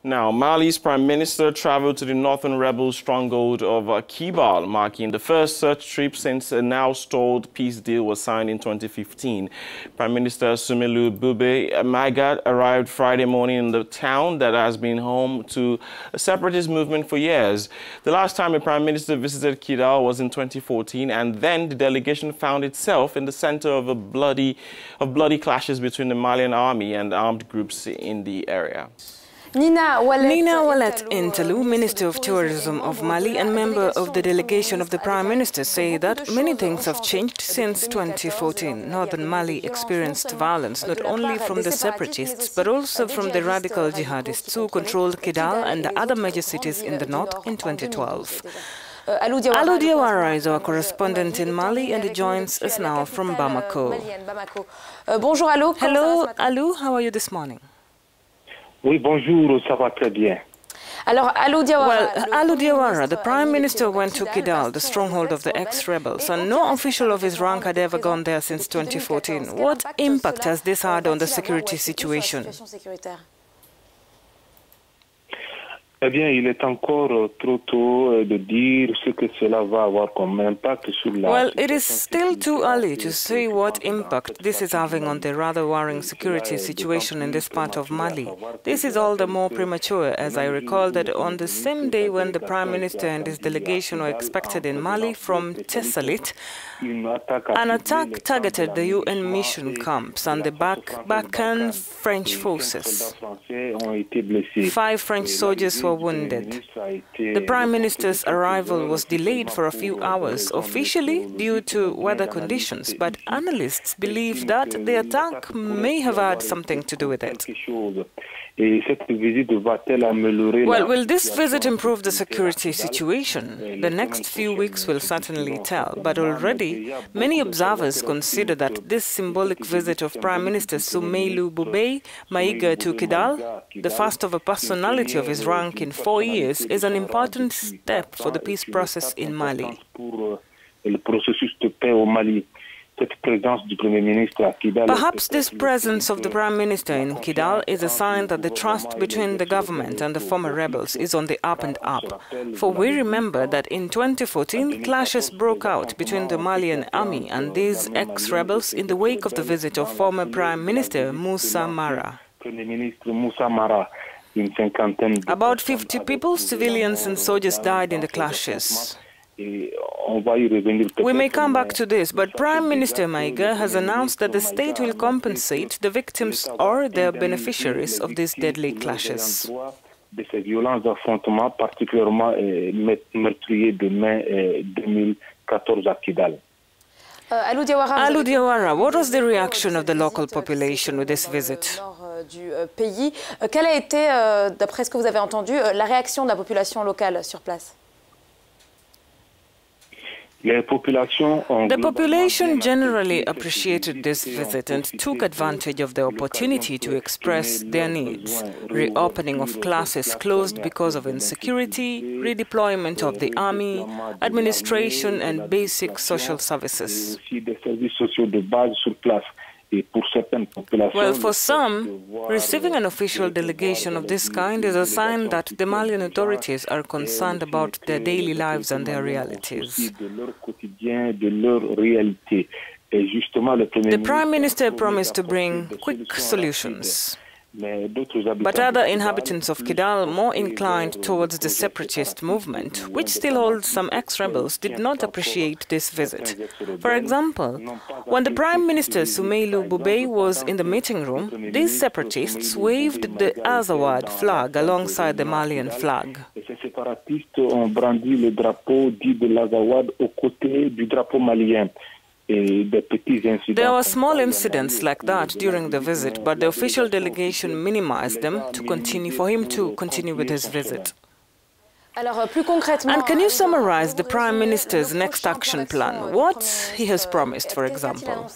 Now, Mali's Prime Minister traveled to the northern rebel stronghold of Kidal, marking the first such trip since a now-stalled peace deal was signed in 2015. Prime Minister Soumeylou Boubeye Maiga arrived Friday morning in the town that has been home to a separatist movement for years. The last time a Prime Minister visited Kidal was in 2014, and then the delegation found itself in the center of bloody clashes between the Malian army and armed groups in the area. Nina Wallet Entalou, Minister of Tourism of Mali and member of the delegation of the Prime Minister, say that many things have changed since 2014. Northern Mali experienced violence not only from the separatists but also from the radical jihadists who controlled Kidal and other major cities in the north in 2012. Alou Diawara is our correspondent in Mali and he joins us now from Bamako. Hello, Alou, how are you this morning? Oui, bonjour, ça va très bien. Well, Alou Diawara, the Prime Minister went to Kidal, the stronghold of the ex-rebels, and no official of his rank had ever gone there since 2014. What impact has this had on the security situation? Eh bien, il est encore trop tôt de dire ce que cela va avoir comme impact sur la... Well, it is still too early to say what impact this is having on the rather worrying security situation in this part of Mali. This is all the more premature, as I recall that on the same day when the Prime Minister and his delegation were expected in Mali from Tessalit, an attack targeted the UN mission camps and the Bacan French forces. 5 French soldiers were wounded. The Prime Minister's arrival was delayed for a few hours, officially due to weather conditions, but analysts believe that the attack may have had something to do with it. Well, will this visit improve the security situation? The next few weeks will certainly tell, but already many observers consider that this symbolic visit of Prime Minister Soumeylou Boubeye Maiga to Kidal, the first of a personality of his rank in 4 years, is an important step for the peace process in Mali. Perhaps this presence of the Prime Minister in Kidal is a sign that the trust between the government and the former rebels is on the up and up. For we remember that in 2014, clashes broke out between the Malian army and these ex-rebels in the wake of the visit of former Prime Minister Moussa Mara. About 50 people, civilians and soldiers, died in the clashes. We may come back to this, but Prime Minister Maiga has announced that the state will compensate the victims or their beneficiaries of these deadly clashes. Alou Diawara, what was the reaction of the local population with this visit? Quelle a été, d'après ce que vous avez entendu, la réaction de la population locale sur place? The population generally appreciated this visit and took advantage of the opportunity to express their needs. Reopening of classes closed because of insecurity, redeployment of the army, administration and basic social services. Well, for some, receiving an official delegation of this kind is a sign that the Malian authorities are concerned about their daily lives and their realities. The Prime Minister promised to bring quick solutions. But other inhabitants of Kidal, more inclined towards the separatist movement, which still holds some ex-rebels, did not appreciate this visit. For example, when the Prime Minister Soumeylou Boubeye was in the meeting room, these separatists waved the Azawad flag alongside the Malian flag. There were small incidents like that during the visit, but the official delegation minimized them for him to continue with his visit. And can you summarize the Prime Minister's next action plan? What he has promised, for example?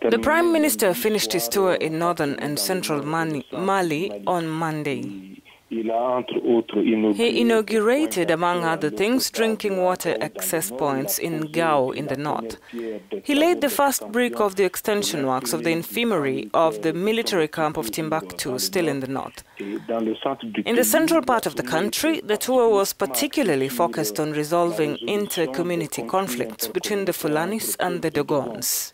The Prime Minister finished his tour in northern and central Mali on Monday. He inaugurated, among other things, drinking water access points in Gao in the north. He laid the first brick of the extension works of the infirmary of the military camp of Timbuktu, still in the north. In the central part of the country, the tour was particularly focused on resolving inter-community conflicts between the Fulanis and the Dogons.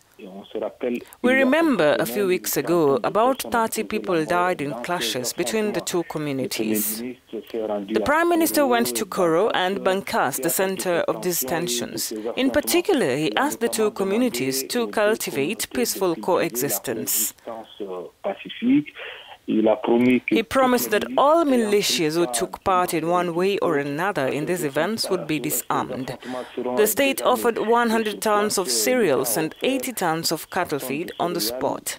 We remember a few weeks ago, about 30 people died in clashes between the two communities. The Prime Minister went to Koro and Bankas, the center of these tensions. In particular, he asked the two communities to cultivate peaceful coexistence. He promised that all militias who took part in one way or another in these events would be disarmed. The state offered 100 tons of cereals and 80 tons of cattle feed on the spot.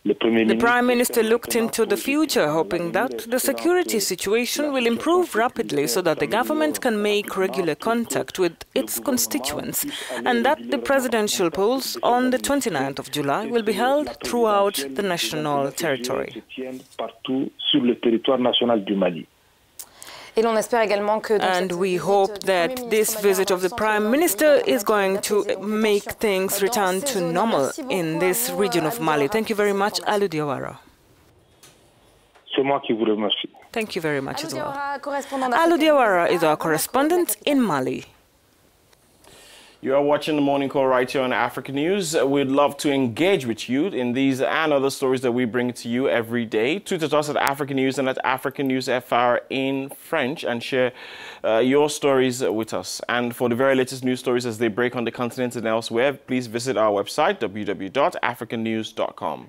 The Prime Minister looked into the future, hoping that the security situation will improve rapidly so that the government can make regular contact with its constituents and that the presidential polls on the 29th of July will be held throughout the national territory. And we hope that this visit of the Prime Minister is going to make things return to normal in this region of Mali. Thank you very much, Alou Diawara. Thank you very much as well. Alou Diawara is our correspondent in Mali. You are watching the Morning Call right here on Africa News. We'd love to engage with you in these and other stories that we bring to you every day. Tweet at us at Africa News and at Africa News FR in French and share your stories with us. And for the very latest news stories as they break on the continent and elsewhere, please visit our website, www.africanews.com.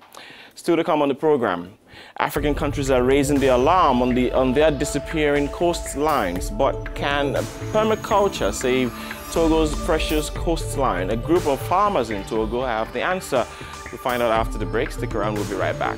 Still to come on the program, African countries are raising the alarm on their disappearing coastlines. But can permaculture save Togo's precious coastline? A group of farmers in Togo have the answer. We'll find out after the break. Stick around, we'll be right back.